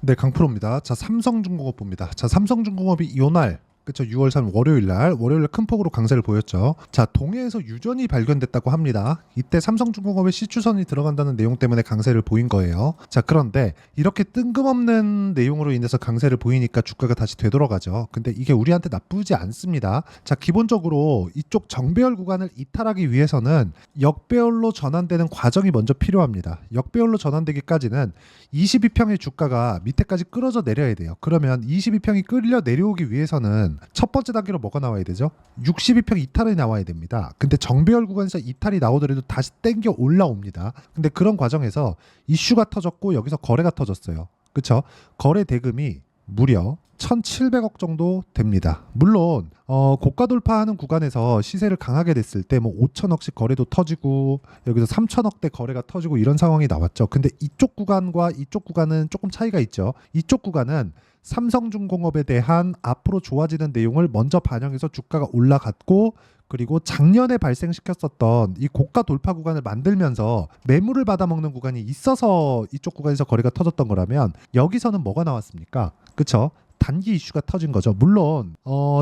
네, 강프로입니다. 자, 삼성중공업 봅니다. 자, 삼성중공업이 요날 그쵸 6월 3일 월요일날 큰 폭으로 강세를 보였죠. 자, 동해에서 유전이 발견됐다고 합니다. 이때 삼성중공업의 시추선이 들어간다는 내용 때문에 강세를 보인 거예요. 자, 그런데 이렇게 뜬금없는 내용으로 인해서 강세를 보이니까 주가가 다시 되돌아가죠. 근데 이게 우리한테 나쁘지 않습니다. 자, 기본적으로 이쪽 정배열 구간을 이탈하기 위해서는 역배열로 전환되는 과정이 먼저 필요합니다. 역배열로 전환되기까지는 22평의 주가가 밑에까지 끌어져 내려야 돼요. 그러면 22평이 끌려 내려오기 위해서는 첫 번째 단계로 뭐가 나와야 되죠? 62평 이탈이 나와야 됩니다. 근데 정배열 구간에서 이탈이 나오더라도 다시 땡겨 올라옵니다. 근데 그런 과정에서 이슈가 터졌고 여기서 거래가 터졌어요. 그쵸? 거래 대금이 무려 1,700억 정도 됩니다. 물론 고가 돌파하는 구간에서 시세를 강하게 됐을 때 뭐 5천억씩 거래도 터지고 여기서 3천억대 거래가 터지고 이런 상황이 나왔죠. 근데 이쪽 구간과 이쪽 구간은 조금 차이가 있죠. 이쪽 구간은 삼성중공업에 대한 앞으로 좋아지는 내용을 먼저 반영해서 주가가 올라갔고, 그리고 작년에 발생시켰었던 이 고가 돌파 구간을 만들면서 매물을 받아먹는 구간이 있어서 이쪽 구간에서 거래가 터졌던 거라면, 여기서는 뭐가 나왔습니까? 그쵸? 단기 이슈가 터진 거죠. 물론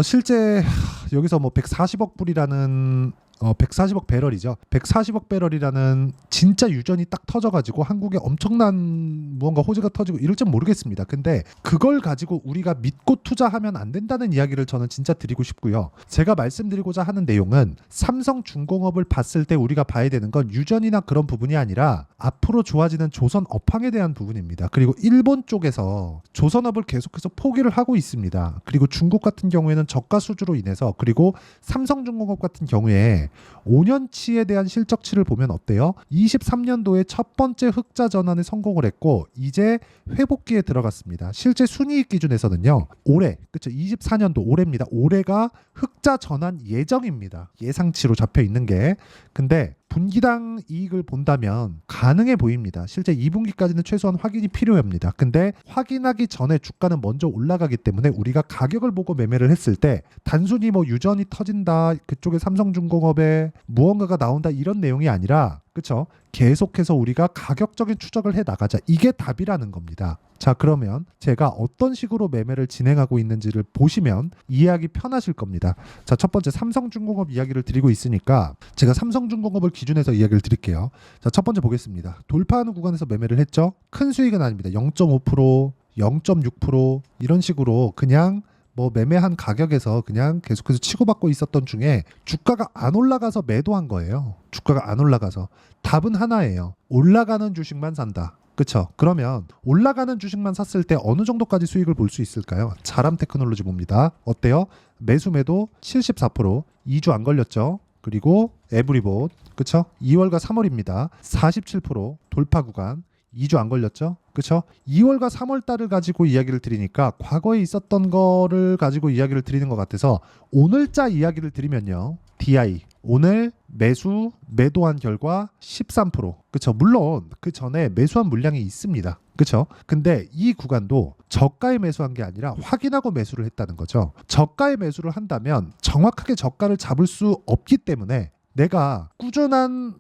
실제 여기서 뭐 140억 불이라는 140억 배럴이죠. 140억 배럴이라는 진짜 유전이 딱 터져가지고 한국에 엄청난 무언가 호재가 터지고 이럴지 모르겠습니다. 근데 그걸 가지고 우리가 믿고 투자하면 안 된다는 이야기를 저는 진짜 드리고 싶고요. 제가 말씀드리고자 하는 내용은 삼성중공업을 봤을 때 우리가 봐야 되는 건 유전이나 그런 부분이 아니라 앞으로 좋아지는 조선 업황에 대한 부분입니다. 그리고 일본 쪽에서 조선업을 계속해서 포기를 하고 있습니다. 그리고 중국 같은 경우에는 저가 수주로 인해서, 그리고 삼성중공업 같은 경우에 5년치에 대한 실적치를 보면 어때요? 23년도에 첫 번째 흑자 전환에 성공을 했고 이제 회복기에 들어갔습니다. 실제 순이익 기준에서는요. 올해, 그쵸? 24년도 올해입니다. 올해가 흑자 전환 예정입니다. 예상치로 잡혀 있는 게. 근데 분기당 이익을 본다면 가능해 보입니다. 실제 2분기까지는 최소한 확인이 필요합니다. 근데 확인하기 전에 주가는 먼저 올라가기 때문에 우리가 가격을 보고 매매를 했을 때 단순히 뭐 유전이 터진다, 그쪽에 삼성중공업에 무언가가 나온다 이런 내용이 아니라, 그쵸? 계속해서 우리가 가격적인 추적을 해 나가자. 이게 답이라는 겁니다. 자, 그러면 제가 어떤 식으로 매매를 진행하고 있는지를 보시면 이해하기 편하실 겁니다. 자, 첫 번째 삼성중공업 이야기를 드리고 있으니까 제가 삼성중공업을 기준해서 이야기를 드릴게요. 자, 첫 번째 보겠습니다. 돌파하는 구간에서 매매를 했죠. 큰 수익은 아닙니다. 0.5%, 0.6% 이런 식으로 그냥 뭐 매매한 가격에서 그냥 계속해서 치고받고 있었던 중에 주가가 안 올라가서 매도한 거예요. 주가가 안 올라가서. 답은 하나예요. 올라가는 주식만 산다. 그쵸? 그러면 올라가는 주식만 샀을 때 어느 정도까지 수익을 볼 수 있을까요? 자람 테크놀로지 봅니다. 어때요? 매수 매도 74%, 2주 안 걸렸죠? 그리고 에브리봇, 그쵸? 2월과 3월입니다. 47% 돌파 구간, 2주 안 걸렸죠? 그쵸? 2월과 3월 달을 가지고 이야기를 드리니까 과거에 있었던 거를 가지고 이야기를 드리는 것 같아서 오늘자 이야기를 드리면요. DI 오늘 매도한 결과 13%. 그쵸? 물론 그 전에 매수한 물량이 있습니다. 그쵸? 근데 이 구간도 저가에 매수한 게 아니라 확인하고 매수를 했다는 거죠. 저가에 매수를 한다면 정확하게 저가를 잡을 수 없기 때문에 내가 꾸준한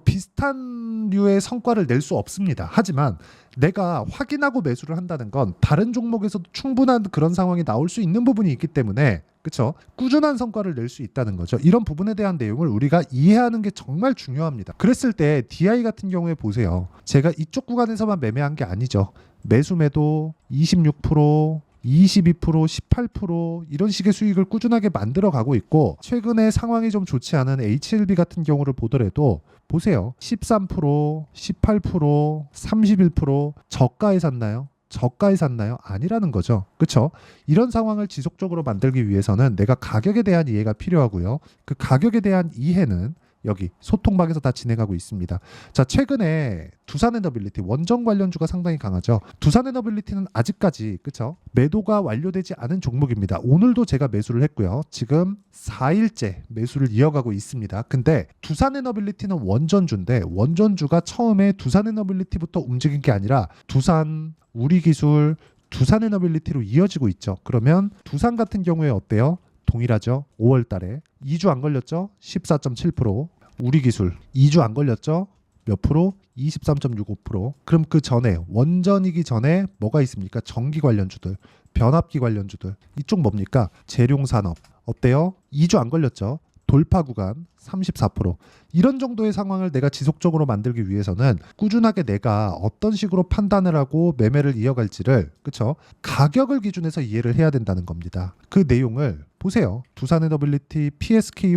비슷한 류의 성과를 낼 수 없습니다. 하지만 내가 확인하고 매수를 한다는 건 다른 종목에서도 충분한 그런 상황이 나올 수 있는 부분이 있기 때문에, 그쵸? 꾸준한 성과를 낼 수 있다는 거죠. 이런 부분에 대한 내용을 우리가 이해하는 게 정말 중요합니다. 그랬을 때 DI 같은 경우에 보세요. 제가 이쪽 구간에서만 매매한 게 아니죠. 매수 매도 26%, 22%, 18% 이런 식의 수익을 꾸준하게 만들어 가고 있고, 최근에 상황이 좀 좋지 않은 HLB 같은 경우를 보더라도 보세요. 13%, 18%, 31% 저가에 샀나요? 저가에 샀나요? 아니라는 거죠. 그렇죠? 이런 상황을 지속적으로 만들기 위해서는 내가 가격에 대한 이해가 필요하고요. 그 가격에 대한 이해는 여기 소통방에서 다 진행하고 있습니다. 자, 최근에 두산에너빌리티 원전 관련주가 상당히 강하죠. 두산에너빌리티는 아직까지, 그쵸? 매도가 완료되지 않은 종목입니다. 오늘도 제가 매수를 했고요. 지금 4일째 매수를 이어가고 있습니다. 근데 두산에너빌리티는 원전주인데 원전주가 처음에 두산에너빌리티부터 움직인 게 아니라 두산, 우리기술, 두산에너빌리티로 이어지고 있죠. 그러면 두산 같은 경우에 어때요? 동일하죠. 5월 달에 2주 안 걸렸죠. 14.7%. 우리기술 2주 안 걸렸죠. 몇 프로? 23.65%. 그럼 그 전에 원전이기 전에 뭐가 있습니까? 전기 관련주들, 변압기 관련주들. 이쪽 뭡니까? 재룡산업. 어때요? 2주 안 걸렸죠? 돌파 구간 34%. 이런 정도의 상황을 내가 지속적으로 만들기 위해서는 꾸준하게 내가 어떤 식으로 판단을 하고 매매를 이어갈지를, 그쵸? 가격을 기준해서 이해를 해야 된다는 겁니다. 그 내용을 보세요. 두산에너빌리티, PSK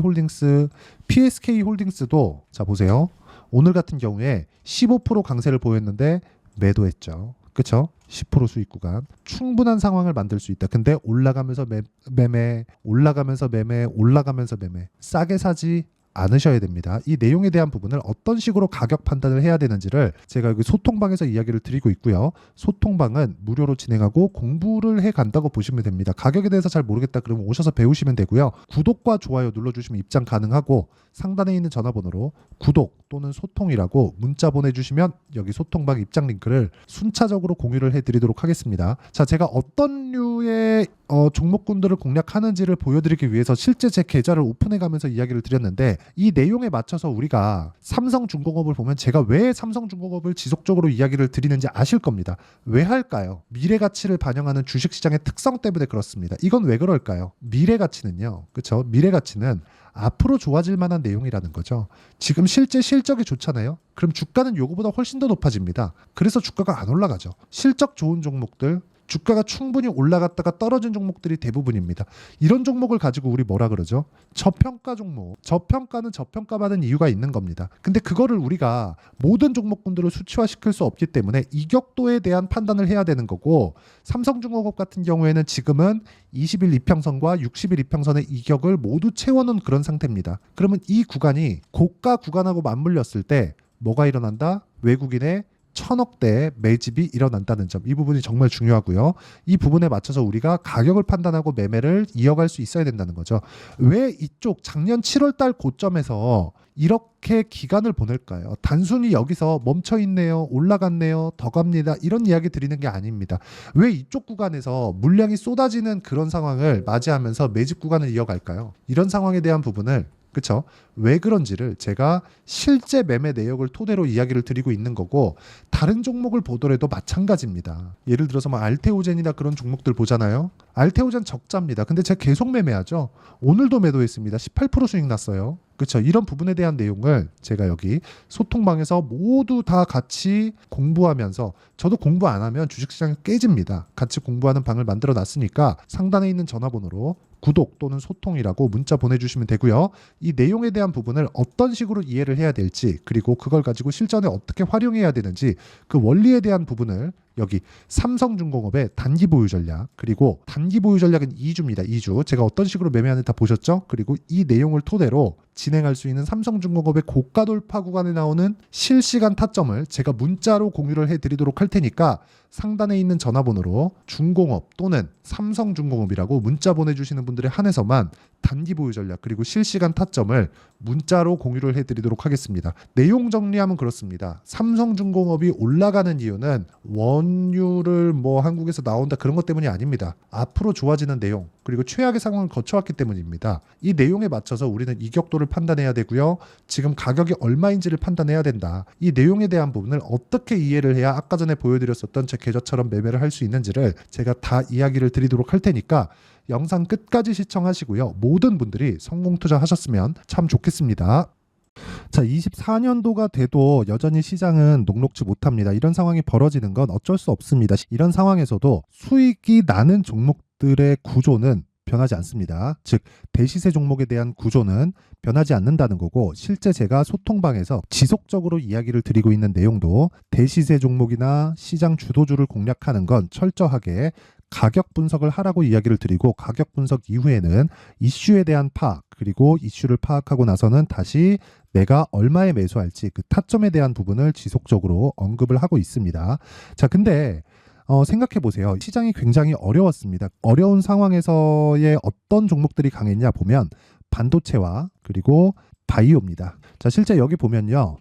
홀딩스도 자 보세요. 오늘 같은 경우에 15% 강세를 보였는데 매도했죠. 그쵸? 10% 수익 구간. 충분한 상황을 만들 수 있다. 근데 올라가면서 매매, 올라가면서 매매, 올라가면서 매매. 싸게 사지 않으셔야 됩니다. 이 내용에 대한 부분을 어떤 식으로 가격 판단을 해야 되는지를 제가 여기 소통방에서 이야기를 드리고 있고요. 소통방은 무료로 진행하고 공부를 해 간다고 보시면 됩니다. 가격에 대해서 잘 모르겠다 그러면 오셔서 배우시면 되고요. 구독과 좋아요 눌러주시면 입장 가능하고 상단에 있는 전화번호로 구독 또는 소통이라고 문자 보내주시면 여기 소통방 입장 링크를 순차적으로 공유를 해드리도록 하겠습니다. 자, 제가 어떤 류의 종목군들을 공략하는지를 보여드리기 위해서 실제 제 계좌를 오픈해가면서 이야기를 드렸는데 이 내용에 맞춰서 우리가 삼성중공업을 보면 제가 왜 삼성중공업을 지속적으로 이야기를 드리는지 아실 겁니다. 왜 할까요? 미래가치를 반영하는 주식시장의 특성 때문에 그렇습니다. 이건 왜 그럴까요? 미래가치는요. 그렇죠? 미래가치는 앞으로 좋아질 만한 내용이라는 거죠. 지금 실제 실적이 좋잖아요. 그럼 주가는 요거보다 훨씬 더 높아집니다. 그래서 주가가 안 올라가죠. 실적 좋은 종목들, 주가가 충분히 올라갔다가 떨어진 종목들이 대부분입니다. 이런 종목을 가지고 우리 뭐라 그러죠? 저평가 종목. 저평가는 저평가받은 이유가 있는 겁니다. 근데 그거를 우리가 모든 종목군들을 수치화시킬 수 없기 때문에 이격도에 대한 판단을 해야 되는 거고, 삼성중공업 같은 경우에는 지금은 20일 이평선과 60일 이평선의 이격을 모두 채워놓은 그런 상태입니다. 그러면 이 구간이 고가 구간하고 맞물렸을 때 뭐가 일어난다? 외국인의 1,000억대의 매집이 일어난다는 점, 이 부분이 정말 중요하고요. 이 부분에 맞춰서 우리가 가격을 판단하고 매매를 이어갈 수 있어야 된다는 거죠. 왜 이쪽 작년 7월 달 고점에서 이렇게 기간을 보낼까요? 단순히 여기서 멈춰 있네요, 올라갔네요, 더 갑니다, 이런 이야기 드리는 게 아닙니다. 왜 이쪽 구간에서 물량이 쏟아지는 그런 상황을 맞이하면서 매집 구간을 이어갈까요? 이런 상황에 대한 부분을, 그쵸? 왜 그런지를 제가 실제 매매 내역을 토대로 이야기를 드리고 있는 거고, 다른 종목을 보더라도 마찬가지입니다. 예를 들어서 뭐 알테오젠이나 그런 종목들 보잖아요. 알테오젠 적자입니다. 근데 제가 계속 매매하죠. 오늘도 매도했습니다. 18% 수익 났어요. 그렇죠. 이런 부분에 대한 내용을 제가 여기 소통방에서 모두 다 같이 공부하면서, 저도 공부 안 하면 주식시장이 깨집니다. 같이 공부하는 방을 만들어 놨으니까 상단에 있는 전화번호로 구독 또는 소통이라고 문자 보내주시면 되고요. 이 내용에 대한 부분을 어떤 식으로 이해를 해야 될지, 그리고 그걸 가지고 실전에 어떻게 활용해야 되는지, 그 원리에 대한 부분을 여기 삼성중공업의 단기 보유 전략, 그리고 단기 보유 전략은 2주입니다. 2주. 제가 어떤 식으로 매매하는지 다 보셨죠? 그리고 이 내용을 토대로 진행할 수 있는 삼성중공업의 고가 돌파 구간에 나오는 실시간 타점을 제가 문자로 공유를 해드리도록 할 테니까 상단에 있는 전화번호로 중공업 또는 삼성중공업이라고 문자 보내주시는 분들에 한해서만 단기 보유 전략 그리고 실시간 타점을 문자로 공유를 해드리도록 하겠습니다. 내용 정리하면 그렇습니다. 삼성중공업이 올라가는 이유는 원유를 뭐 한국에서 나온다 그런 것 때문이 아닙니다. 앞으로 좋아지는 내용, 그리고 최악의 상황을 거쳐왔기 때문입니다. 이 내용에 맞춰서 우리는 이격도를 판단해야 되고요. 지금 가격이 얼마인지를 판단해야 된다. 이 내용에 대한 부분을 어떻게 이해를 해야 아까 전에 보여드렸었던 제 계좌처럼 매매를 할 수 있는지를 제가 다 이야기를 드리도록 할 테니까 영상 끝까지 시청하시고요. 모든 분들이 성공 투자하셨으면 참 좋겠습니다. 자, 24년도가 돼도 여전히 시장은 녹록지 못합니다. 이런 상황이 벌어지는 건 어쩔 수 없습니다. 이런 상황에서도 수익이 나는 종목들의 구조는 변하지 않습니다. 즉, 대시세 종목에 대한 구조는 변하지 않는다는 거고, 실제 제가 소통방에서 지속적으로 이야기를 드리고 있는 내용도 대시세 종목이나 시장 주도주를 공략하는 건 철저하게 가격 분석을 하라고 이야기를 드리고, 가격 분석 이후에는 이슈에 대한 파악, 그리고 이슈를 파악하고 나서는 다시 내가 얼마에 매수할지 그 타점에 대한 부분을 지속적으로 언급을 하고 있습니다. 자, 근데 생각해 보세요. 시장이 굉장히 어려웠습니다. 어려운 상황에서의 어떤 종목들이 강했냐 보면 반도체와 그리고 바이오입니다. 자, 실제 여기 보면요.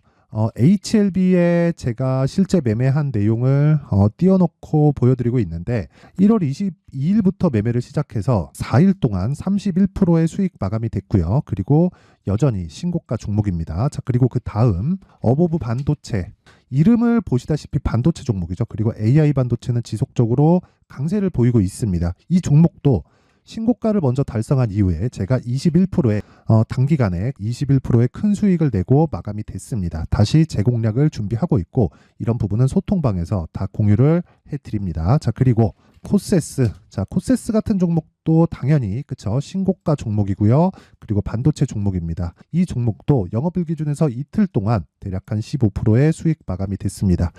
HLB에 제가 실제 매매한 내용을 띄워놓고 보여드리고 있는데 1월 22일부터 매매를 시작해서 4일 동안 31%의 수익 마감이 됐고요. 그리고 여전히 신고가 종목입니다. 자, 그리고 그 다음 어보브 반도체, 이름을 보시다시피 반도체 종목이죠. 그리고 AI 반도체는 지속적으로 강세를 보이고 있습니다. 이 종목도 신고가를 먼저 달성한 이후에 제가 21%의 단기간에 21%의 큰 수익을 내고 마감이 됐습니다. 다시 재공략을 준비하고 있고 이런 부분은 소통방에서 다 공유를 해드립니다. 자, 그리고 코세스, 자, 코세스 같은 종목도 당연히 그쵸, 신고가 종목이고요. 그리고 반도체 종목입니다. 이 종목도 영업일 기준에서 이틀 동안 대략 한 15%의 수익 마감이 됐습니다.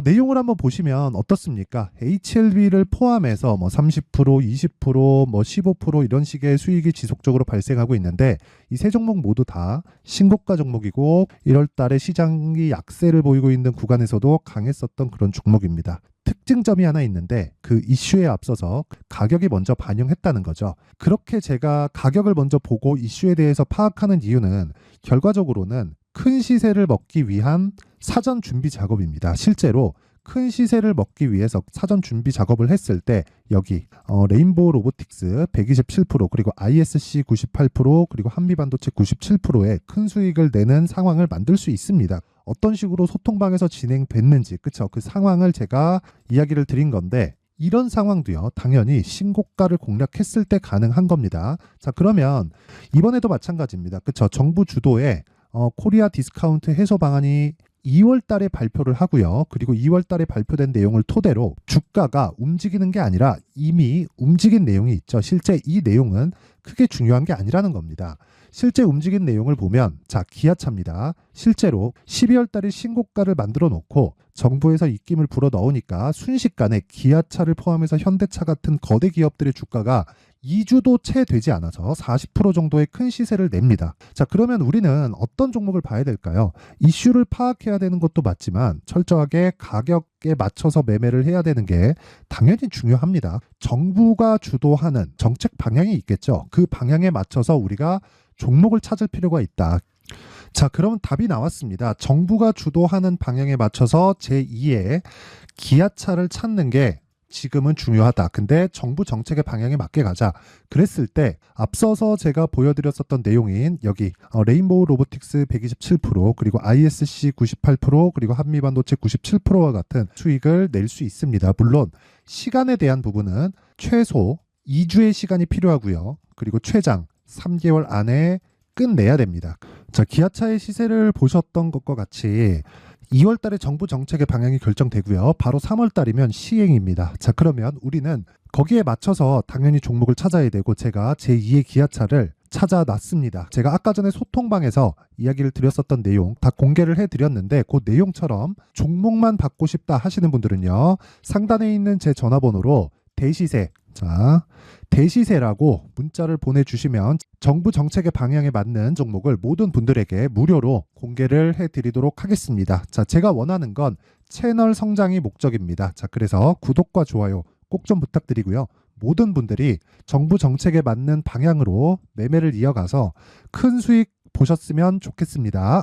내용을 한번 보시면 어떻습니까? HLB를 포함해서 뭐 30%, 20%, 뭐 15% 이런 식의 수익이 지속적으로 발생하고 있는데 이 세 종목 모두 다 신고가 종목이고 1월 달에 시장이 약세를 보이고 있는 구간에서도 강했었던 그런 종목입니다. 특징점이 하나 있는데 그 이슈에 앞서서 가격이 먼저 반영했다는 거죠. 그렇게 제가 가격을 먼저 보고 이슈에 대해서 파악하는 이유는 결과적으로는 큰 시세를 먹기 위한 사전 준비 작업입니다. 실제로 큰 시세를 먹기 위해서 사전 준비 작업을 했을 때 여기 레인보우 로보틱스 127% 그리고 ISC 98% 그리고 한미반도체 97%의 큰 수익을 내는 상황을 만들 수 있습니다. 어떤 식으로 소통방에서 진행됐는지 그쵸, 그 상황을 제가 이야기를 드린 건데 이런 상황도요 당연히 신고가를 공략했을 때 가능한 겁니다. 자, 그러면 이번에도 마찬가지입니다. 그쵸, 정부 주도의 코리아 디스카운트 해소 방안이 2월 달에 발표를 하고요. 그리고 2월 달에 발표된 내용을 토대로 주가가 움직이는 게 아니라 이미 움직인 내용이 있죠. 실제 이 내용은 크게 중요한 게 아니라는 겁니다. 실제 움직인 내용을 보면 자, 기아차입니다. 실제로 12월 달에 신고가를 만들어 놓고 정부에서 입김을 불어 넣으니까 순식간에 기아차를 포함해서 현대차 같은 거대 기업들의 주가가 2주도 채 되지 않아서 40% 정도의 큰 시세를 냅니다. 자, 그러면 우리는 어떤 종목을 봐야 될까요? 이슈를 파악해야 되는 것도 맞지만 철저하게 가격에 맞춰서 매매를 해야 되는 게 당연히 중요합니다. 정부가 주도하는 정책 방향이 있겠죠. 그 방향에 맞춰서 우리가 종목을 찾을 필요가 있다. 자, 그럼 답이 나왔습니다. 정부가 주도하는 방향에 맞춰서 제2의 기아차를 찾는 게 지금은 중요하다. 근데 정부 정책의 방향에 맞게 가자. 그랬을 때 앞서서 제가 보여드렸었던 내용인 여기 레인보우 로보틱스 127% 그리고 ISC 98% 그리고 한미반도체 97%와 같은 수익을 낼 수 있습니다. 물론 시간에 대한 부분은 최소 2주의 시간이 필요하고요. 그리고 최장 3개월 안에 끝내야 됩니다. 자, 기아차의 시세를 보셨던 것과 같이 2월 달에 정부 정책의 방향이 결정되고요. 바로 3월 달이면 시행입니다. 자, 그러면 우리는 거기에 맞춰서 당연히 종목을 찾아야 되고 제가 제2의 기아차를 찾아놨습니다. 제가 아까 전에 소통방에서 이야기를 드렸었던 내용 다 공개를 해드렸는데 그 내용처럼 종목만 받고 싶다 하시는 분들은요. 상단에 있는 제 전화번호로 대시세, 자, 대시세라고 문자를 보내주시면 정부 정책의 방향에 맞는 종목을 모든 분들에게 무료로 공개를 해드리도록 하겠습니다. 자, 제가 원하는 건 채널 성장이 목적입니다. 자, 그래서 구독과 좋아요 꼭 좀 부탁드리고요. 모든 분들이 정부 정책에 맞는 방향으로 매매를 이어가서 큰 수익 보셨으면 좋겠습니다.